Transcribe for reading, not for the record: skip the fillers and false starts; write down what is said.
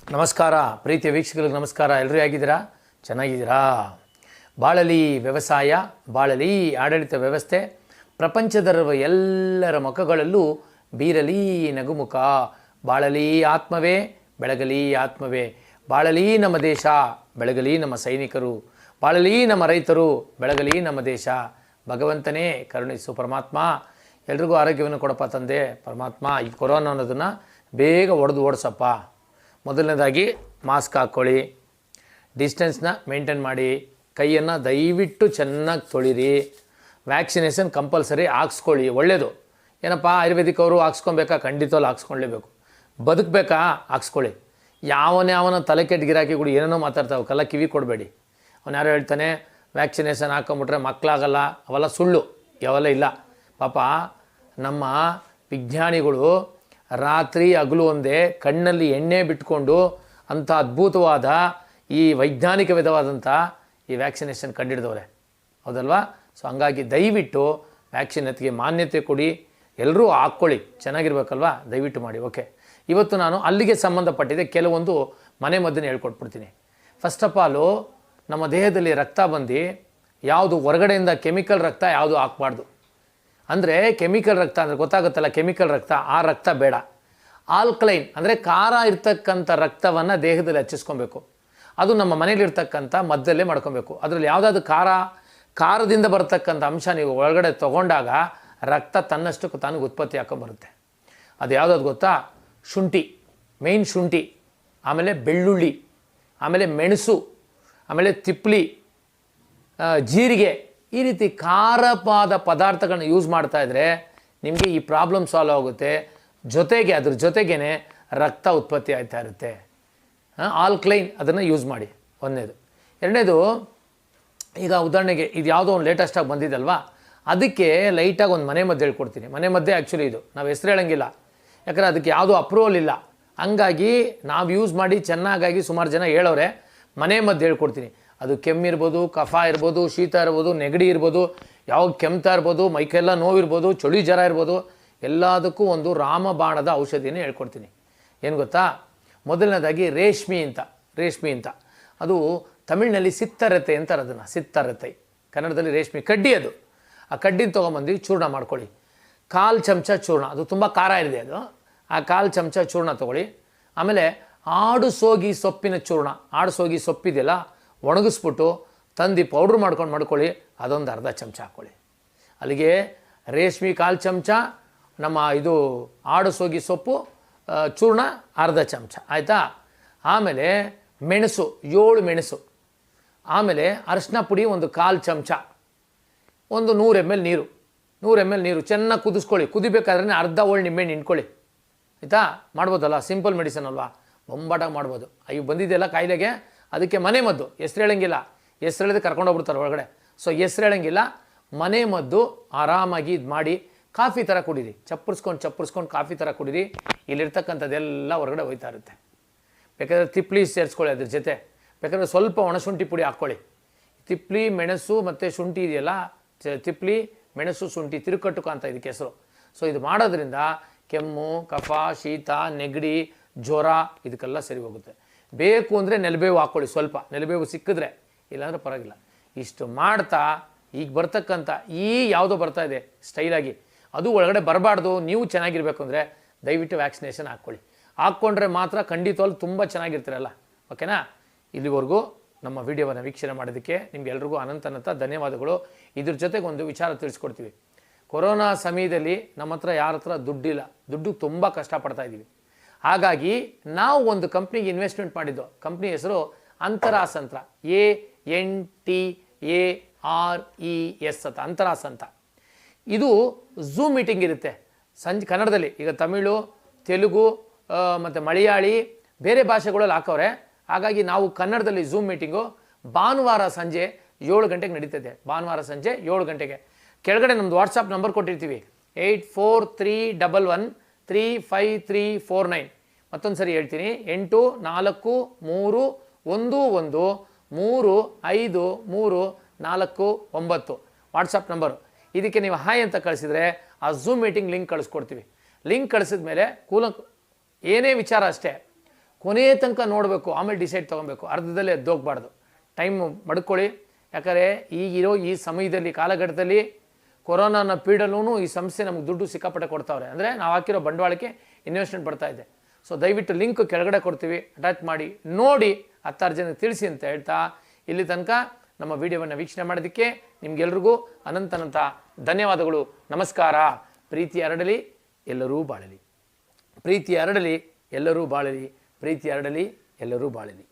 ನಮಸ್ಕಾರ ಪ್ರೀತಿಯ ವೀಕ್ಷಕರಿಗೆ ನಮಸ್ಕಾರ. ಎಲ್ಲರೂ ಹೇಗಿದ್ದೀರಾ? ಚೆನ್ನಾಗಿದ್ದೀರಾ? ಬಾಳಲಿ ವ್ಯವಸಾಯ, ಬಾಳಲಿ ಆಡಳಿತ ವ್ಯವಸ್ಥೆ, ಪ್ರಪಂಚದ ಎಲ್ಲರ ಮುಖಗಳಲ್ಲೂ ಬೀರಲಿ ನಗುಮುಖ. ಬಾಳಲಿ ಆತ್ಮವೇ, ಬೆಳಗಲಿ ಆತ್ಮವೇ. ಬಾಳಲಿ ನಮ್ಮ ದೇಶ, ಬೆಳಗಲಿ ನಮ್ಮ ಸೈನಿಕರು. ಬಾಳಲಿ ನಮ್ಮ ರೈತರು, ಬೆಳಗಲಿ ನಮ್ಮ ದೇಶ. ಭಗವಂತನೇ ಕರುಣಿಸು ಪರಮಾತ್ಮ. ಎಲ್ರಿಗೂ ಆರೋಗ್ಯವನ್ನು ಕೊಡಪ್ಪ ತಂದೆ ಪರಮಾತ್ಮ. ಈ ಕೊರೋನಾ ಅನ್ನೋದನ್ನು ಬೇಗ ಓಡಿಸಪ್ಪ. ಮೊದಲನೇದಾಗಿ ಮಾಸ್ಕ್ ಹಾಕ್ಕೊಳ್ಳಿ, ಡಿಸ್ಟೆನ್ಸ್ನ ಮೇಂಟೈನ್ ಮಾಡಿ, ಕೈಯನ್ನು ದಯವಿಟ್ಟು ಚೆನ್ನಾಗಿ ತೊಳಿರಿ. ವ್ಯಾಕ್ಸಿನೇಷನ್ ಕಂಪಲ್ಸರಿ ಹಾಕ್ಸ್ಕೊಳ್ಳಿ, ಒಳ್ಳೆಯದು. ಏನಪ್ಪ ಆಯುರ್ವೇದಿಕ್ ಅವರು ಹಾಕ್ಸ್ಕೊಬೇಕಾ? ಖಂಡಿತವಲ್ಲ ಹಾಕ್ಸ್ಕೊಳ್ಳೇಬೇಕು. ಬದುಕಬೇಕಾ? ಹಾಕ್ಸ್ಕೊಳ್ಳಿ. ಯಾವನ ತಲೆ ಕೆಟ್ಟು ಗಿರಾಕಿ ಕೂಡ ಏನೇನೋ ಮಾತಾಡ್ತಾವಕ್ಕೆಲ್ಲ ಕಿವಿ ಕೊಡಬೇಡಿ. ಅವನು ಯಾರೋ ಹೇಳ್ತಾನೆ ವ್ಯಾಕ್ಸಿನೇಷನ್ ಹಾಕೊಂಬಿಟ್ರೆ ಮಕ್ಕಳಾಗಲ್ಲ, ಅವೆಲ್ಲ ಸುಳ್ಳು, ಯಾವೆಲ್ಲ ಇಲ್ಲ. ಪಾಪ ನಮ್ಮ ವಿಜ್ಞಾನಿಗಳು ರಾತ್ರಿ ಹಗಲು ಒಂದೇ ಕಣ್ಣಲ್ಲಿ ಎಣ್ಣೆ ಬಿಟ್ಕೊಂಡು ಅಂಥ ಅದ್ಭುತವಾದ ಈ ವೈಜ್ಞಾನಿಕ ವಿಧವಾದಂಥ ಈ ವ್ಯಾಕ್ಸಿನೇಷನ್ ಕಂಡಿಡಿದವ್ರೆ, ಹೌದಲ್ವಾ? ಸೊ ಹಂಗಾಗಿ ದಯವಿಟ್ಟು ವ್ಯಾಕ್ಸಿನ್ ಎತ್ತಿಗೆ ಮಾನ್ಯತೆ ಕೊಡಿ, ಎಲ್ಲರೂ ಹಾಕ್ಕೊಳ್ಳಿ, ಚೆನ್ನಾಗಿರ್ಬೇಕಲ್ವಾ? ದಯವಿಟ್ಟು ಮಾಡಿ. ಓಕೆ, ಇವತ್ತು ನಾನು ಅಲ್ಲಿಗೆ ಸಂಬಂಧಪಟ್ಟಿದೆ ಕೆಲವೊಂದು ಮನೆ ಮದ್ದನ್ನು ಹೇಳ್ಕೊಟ್ಬಿಡ್ತೀನಿ. ಫಸ್ಟ್ ಆಫ್ ಆಲು, ನಮ್ಮ ದೇಹದಲ್ಲಿ ರಕ್ತ ಬಂದು ಯಾವುದು ಹೊರಗಡೆಯಿಂದ ಕೆಮಿಕಲ್ ರಕ್ತ ಯಾವುದು ಹಾಕ್ಬಾರ್ದು. ಅಂದರೆ ಕೆಮಿಕಲ್ ರಕ್ತ ಅಂದರೆ ಗೊತ್ತಾಗುತ್ತಲ್ಲ, ಕೆಮಿಕಲ್ ರಕ್ತ, ಆ ರಕ್ತ ಬೇಡ. ಆಲ್ಕಲೈನ್ ಅಂದರೆ ಖಾರ ಇರ್ತಕ್ಕಂಥ ರಕ್ತವನ್ನು ದೇಹದಲ್ಲಿ ಹಚ್ಚಿಸ್ಕೊಬೇಕು. ಅದು ನಮ್ಮ ಮನೇಲಿರ್ತಕ್ಕಂಥ ಮದ್ದಲ್ಲೇ ಮಾಡ್ಕೊಬೇಕು. ಅದರಲ್ಲಿ ಯಾವುದಾದ್ರು ಖಾರದಿಂದ ಬರ್ತಕ್ಕಂಥ ಅಂಶ ನೀವು ಒಳಗಡೆ ತೊಗೊಂಡಾಗ ರಕ್ತ ತನ್ನಷ್ಟಕ್ಕೆ ತಾನು ಉತ್ಪತ್ತಿ ಹಾಕೊಂಬರುತ್ತೆ. ಅದು ಯಾವುದಾದ್ರು ಗೊತ್ತಾ? ಶುಂಠಿ, ಮೇಯ್ನ್ ಶುಂಠಿ, ಆಮೇಲೆ ಬೆಳ್ಳುಳ್ಳಿ, ಆಮೇಲೆ ಮೆಣಸು, ಆಮೇಲೆ ತಿಪ್ಲಿ, ಜೀರಿಗೆ, ಈ ರೀತಿ ಖಾರವಾದ ಪದಾರ್ಥಗಳನ್ನ ಯೂಸ್ ಮಾಡ್ತಾಯಿದ್ರೆ ನಿಮಗೆ ಈ ಪ್ರಾಬ್ಲಮ್ ಸಾಲ್ವ್ ಆಗುತ್ತೆ. ಜೊತೆಗೆ ಅದ್ರ ಜೊತೆಗೇ ರಕ್ತ ಉತ್ಪತ್ತಿ ಆಗ್ತಾ ಇರುತ್ತೆ. ಆಲ್ಕ್ಲೈನ್ ಅದನ್ನು ಯೂಸ್ ಮಾಡಿ, ಒಂದನೇದು. ಎರಡನೇದು, ಈಗ ಉದಾಹರಣೆಗೆ ಇದು ಯಾವುದೋ ಒಂದು ಲೇಟೆಸ್ಟಾಗಿ ಬಂದಿದ್ದಲ್ವಾ, ಅದಕ್ಕೆ ಲೈಟಾಗಿ ಒಂದು ಮನೆ ಮದ್ದು ಹೇಳ್ಕೊಡ್ತೀನಿ. ಮನೆ ಮದ್ದೇ ಆ್ಯಕ್ಚುಲಿ ಇದು, ನಾವು ಹೆಸರು ಹೇಳೋಂಗಿಲ್ಲ, ಯಾಕಂದರೆ ಅದಕ್ಕೆ ಯಾವುದೂ ಅಪ್ರೂವಲ್ ಇಲ್ಲ. ಹಂಗಾಗಿ ನಾವು ಯೂಸ್ ಮಾಡಿ ಚೆನ್ನಾಗಾಗಿ ಸುಮಾರು ಜನ ಹೇಳೋರೆ, ಮನೆ ಮದ್ದು ಹೇಳ್ಕೊಡ್ತೀನಿ. ಅದು ಕೆಮ್ಮಿರ್ಬೋದು, ಕಫ ಇರ್ಬೋದು, ಶೀತ ಇರ್ಬೋದು, ನೆಗಡಿ ಇರ್ಬೋದು, ಯಾವಾಗ ಕೆಮ್ತಾ ಇರ್ಬೋದು, ಮೈಕೆಲ್ಲ ನೋವಿರ್ಬೋದು, ಚಳಿ ಜ್ವರ ಇರ್ಬೋದು, ಎಲ್ಲದಕ್ಕೂ ಒಂದು ರಾಮಬಾಣದ ಔಷಧಿನೇ ಹೇಳ್ಕೊಡ್ತೀನಿ. ಏನು ಗೊತ್ತಾ? ಮೊದಲನೇದಾಗಿ ರೇಷ್ಮೆ ಅಂತ, ಅದು ತಮಿಳಿನಲ್ಲಿ ಸಿತ್ತರತೆ ಅಂತಾರೆ. ಅದನ್ನು ಸಿತ್ತರತೆ, ಕನ್ನಡದಲ್ಲಿ ರೇಷ್ಮೆ ಕಡ್ಡಿ. ಅದು ಆ ಕಡ್ಡಿನ ತೊಗೊಂಬಂದು ಚೂರ್ಣ ಮಾಡ್ಕೊಳ್ಳಿ. 1/4 ಚಮಚ ಚೂರ್ಣ, ಅದು ತುಂಬ ಖಾರ ಇದೆ ಅದು. ಆ 1/4 ಚಮಚ ಚೂರ್ಣ ತೊಗೊಳ್ಳಿ. ಆಮೇಲೆ ಆಡು ಸೋಗಿ ಸೊಪ್ಪಿನ ಚೂರ್ಣ, ಆಡು ಸೋಗಿ ಸೊಪ್ಪಿದೆಯಲ್ಲ, ಒಣಗಿಸ್ಬಿಟ್ಟು ತಂದು ಪೌಡ್ರ್ ಮಾಡ್ಕೊಳ್ಳಿ. ಅದೊಂದು ಅರ್ಧ ಚಮಚ ಹಾಕ್ಕೊಳ್ಳಿ. ಅಲ್ಲಿಗೆ ರೇಷ್ಮೆ 1/4 ಚಮಚ, ನಮ್ಮ ಇದು ಆಡು ಸೋಗಿ ಸೊಪ್ಪು ಚೂರ್ಣ ಅರ್ಧ ಚಮಚ, ಆಯಿತಾ? ಆಮೇಲೆ ಮೆಣಸು 7 ಮೆಣಸು, ಆಮೇಲೆ ಅರಿಶಿನ ಪುಡಿ ಒಂದು 1/4 ಚಮಚ, ಒಂದು 100 ml ನೀರು, 100 ml ನೀರು ಚೆನ್ನಾಗಿ ಕುದಿಸ್ಕೊಳ್ಳಿ. ಕುದಿಬೇಕಾದ್ರೆ ಅರ್ಧ ಹೋಳು ನಿಂಬೆಹಣ್ಣು ಹಿಂಡ್ಕೊಳ್ಳಿ, ಆಯಿತಾ? ಮಾಡ್ಬೋದಲ್ಲ, ಸಿಂಪಲ್ ಮೆಡಿಸನ್ ಅಲ್ವಾ, ಬೊಂಬಾಟಾಗಿ ಮಾಡ್ಬೋದು. ಅಯ್ಯೋ ಬಂದಿದೆಯಲ್ಲ ಕಾಯಿಲೆಗೆ, ಅದಕ್ಕೆ ಮನೆ ಮದ್ದು. ಹೆಸ್ರು ಹೇಳಂಗಿಲ್ಲ, ಹೆಸ್ರು ಹೇಳಿದ್ರೆ ಕರ್ಕೊಂಡೋಗ್ಬಿಡ್ತಾರೆ ಒಳಗಡೆ. ಸೊ ಹೆಸ್ರು ಹೇಳಂಗಿಲ್ಲ, ಮನೆ ಮದ್ದು ಆರಾಮಾಗಿ ಇದು ಮಾಡಿ ಕಾಫಿ ಥರ ಕುಡೀರಿ. ಚಪ್ಪರ್ಸ್ಕೊಂಡು ಕಾಫಿ ಥರ ಕುಡೀರಿ. ಇಲ್ಲಿರ್ತಕ್ಕಂಥದ್ದೆಲ್ಲ ಹೊರಗಡೆ ಹೋಯ್ತಾ ಇರುತ್ತೆ. ಬೇಕಾದರೆ ತಿಪ್ಲಿ ಸೇರಿಸ್ಕೊಳ್ಳಿ ಅದ್ರ ಜೊತೆ, ಬೇಕಾದರೆ ಸ್ವಲ್ಪ ಒಣಶುಂಠಿ ಪುಡಿ ಹಾಕ್ಕೊಳ್ಳಿ. ತಿಪ್ಲಿ, ಮೆಣಸು ಮತ್ತು ಶುಂಠಿ ಇದೆಯಲ್ಲ, ತಿಪ್ಲಿ, ಮೆಣಸು, ಶುಂಠಿ, ತಿರುಕಟ್ಟುಕ ಅಂತ ಇದಕ್ಕೆ ಹೆಸರು. ಸೊ ಇದು ಮಾಡೋದ್ರಿಂದ ಕೆಮ್ಮು, ಕಫ, ಶೀತ, ನೆಗಡಿ, ಜ್ವರ ಇದಕ್ಕೆಲ್ಲ ಸರಿ ಹೋಗುತ್ತೆ. ಬೇಕು ಅಂದರೆ ನೆಲಬೇವು ಹಾಕ್ಕೊಳ್ಳಿ, ಸ್ವಲ್ಪ ನೆಲಬೇವು ಸಿಕ್ಕಿದ್ರೆ, ಇಲ್ಲಾಂದರೆ ಪರವಾಗಿಲ್ಲ. ಇಷ್ಟು ಮಾಡ್ತಾ ಈಗ ಬರ್ತಕ್ಕಂಥ ಈ ಯಾವುದೋ ಬರ್ತಾ ಇದೆ ಸ್ಟೈಲಾಗಿ, ಅದು ಒಳಗಡೆ ಬರಬಾರ್ದು. ನೀವು ಚೆನ್ನಾಗಿರ್ಬೇಕು ಅಂದರೆ ದಯವಿಟ್ಟು ವ್ಯಾಕ್ಸಿನೇಷನ್ ಹಾಕ್ಕೊಂಡ್ರೆ ಮಾತ್ರ ಖಂಡಿತವಾಗ್ಲೂ ತುಂಬ ಚೆನ್ನಾಗಿರ್ತೀರಲ್ಲ. ಓಕೆನಾ? ಇಲ್ಲಿವರೆಗೂ ನಮ್ಮ ವಿಡಿಯೋವನ್ನು ವೀಕ್ಷಣೆ ಮಾಡೋದಕ್ಕೆ ನಿಮಗೆಲ್ರಿಗೂ ಅನಂತ ಧನ್ಯವಾದಗಳು. ಇದ್ರ ಜೊತೆಗೆ ಒಂದು ವಿಚಾರ ತಿಳಿಸ್ಕೊಡ್ತೀವಿ. ಕೊರೋನಾ ಸಮಯದಲ್ಲಿ ನಮ್ಮ ಹತ್ರ ಯಾರ ಹತ್ರ ದುಡ್ಡಿಲ್ಲ, ದುಡ್ಡು ತುಂಬ ಕಷ್ಟಪಡ್ತಾ ಇದ್ದೀವಿ. ಹಾಗಾಗಿ ನಾವು ಒಂದು ಕಂಪ್ನಿಗೆ ಇನ್ವೆಸ್ಟ್ಮೆಂಟ್ ಮಾಡಿದ್ದು. ಕಂಪ್ನಿ ಹೆಸರು ಅಂತರಾಸ್ ಅಂತ, ANTARES ಅಂತ, ಅಂತರಾಸ್ ಅಂತ. ಇದು ಝೂಮ್ ಮೀಟಿಂಗ್ ಇರುತ್ತೆ ಸಂಜೆ ಕನ್ನಡದಲ್ಲಿ. ಈಗ ತಮಿಳು, ತೆಲುಗು ಮತ್ತು ಮಲಯಾಳಿ ಬೇರೆ ಭಾಷೆಗಳಲ್ಲಿ ಹಾಕವ್ರೆ. ಹಾಗಾಗಿ ನಾವು ಕನ್ನಡದಲ್ಲಿ ಝೂಮ್ ಮೀಟಿಂಗು ಭಾನುವಾರ ಸಂಜೆ 7 ಗಂಟೆಗೆ ನಡೀತದೆ. ಭಾನುವಾರ ಸಂಜೆ 7 ಗಂಟೆಗೆ. ಕೆಳಗಡೆ ನಮ್ಮದು ವಾಟ್ಸಪ್ ನಂಬರ್ ಕೊಟ್ಟಿರ್ತೀವಿ, 8431535349. ಮತ್ತೊಂದು ಸರಿ ಹೇಳ್ತೀನಿ, 8431135349 ವಾಟ್ಸಪ್ ನಂಬರು. ಇದಕ್ಕೆ ನೀವು ಹಾಯ್ ಅಂತ ಕಳಿಸಿದರೆ ಆ ಝೂಮ್ ಮೀಟಿಂಗ್ ಲಿಂಕ್ ಕಳಿಸ್ಕೊಡ್ತೀವಿ. ಲಿಂಕ್ ಕಳಿಸಿದ ಮೇಲೆ ಏನೇ ವಿಚಾರ ಅಷ್ಟೇ ಕೊನೆಯ ತನಕ ನೋಡಬೇಕು, ಆಮೇಲೆ ಡಿಸೈಡ್ ತೊಗೊಬೇಕು. ಅರ್ಧದಲ್ಲೇ ಎದ್ದೋಗ್ಬಾರ್ದು. ಟೈಮ್ ಮಡ್ಕೊಳ್ಳಿ. ಯಾಕಂದರೆ ಈಗಿರೋ ಈ ಸಮಯದಲ್ಲಿ, ಕಾಲಘಟ್ಟದಲ್ಲಿ ಕೊರೋನಾನ ಪೀಡಲೂ ಈ ಸಂಸ್ಥೆ ನಮಗೆ ದುಡ್ಡು ಸಿಕ್ಕಾಪಟ್ಟೆ ಕೊಡ್ತಾವ್ರೆ. ಅಂದರೆ ನಾವು ಹಾಕಿರೋ ಬಂಡವಾಳಕ್ಕೆ ಇನ್ವೆಸ್ಟ್ಮೆಂಟ್ ಬರ್ತಾ ಇದೆ. ಸೊ ದಯವಿಟ್ಟು ಲಿಂಕ್ ಕೆಳಗಡೆ ಕೊಡ್ತೀವಿ, ಅಟ್ಯಾಚ್ ಮಾಡಿ ನೋಡಿ, 10 ಜನಕ್ಕೆ ತಿಳಿಸಿ ಅಂತ ಹೇಳ್ತಾ, ಇಲ್ಲಿ ತನಕ ನಮ್ಮ ವಿಡಿಯೋವನ್ನು ವೀಕ್ಷಣೆ ಮಾಡೋದಕ್ಕೆ ನಿಮಗೆಲ್ರಿಗೂ ಅನಂತ ಧನ್ಯವಾದಗಳು. ನಮಸ್ಕಾರ. ಪ್ರೀತಿ ಹರಡಲಿ, ಎಲ್ಲರೂ ಬಾಳಲಿ. ಪ್ರೀತಿ ಹರಡಲಿ, ಎಲ್ಲರೂ ಬಾಳಲಿ. ಪ್ರೀತಿ ಹರಡಲಿ, ಎಲ್ಲರೂ ಬಾಳಲಿ.